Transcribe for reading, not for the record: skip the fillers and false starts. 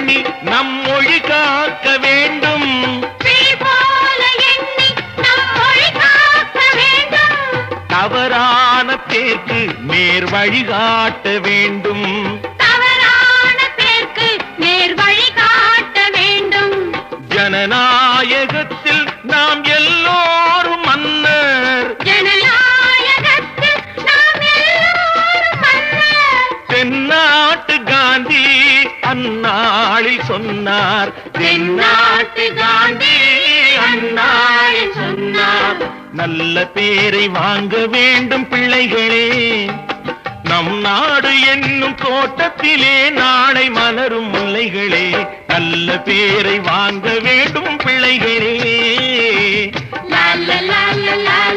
எண்ணி நம் மொழி காக்க வேண்டும். தவறான பேருக்கு நேர் வழிகாட்ட வேண்டும். ஜனநாயகத்தில் நாம் எல்லோரும் மன்னர். தென்னாட்டு காந்தி அந்நாளில் சொன்னார். தென்னாட்டு காந்தி அந்நாளில் சொன்னார். நல்ல பேரை வாங்க வேண்டும் பிள்ளைகளே. நம் நாடு என்னும் தோட்டத்திலே நாளை மலரும் முல்லைகளே. நல்ல பேரை வாங்க வேண்டும் பிள்ளைகளே. லா லா லா லா.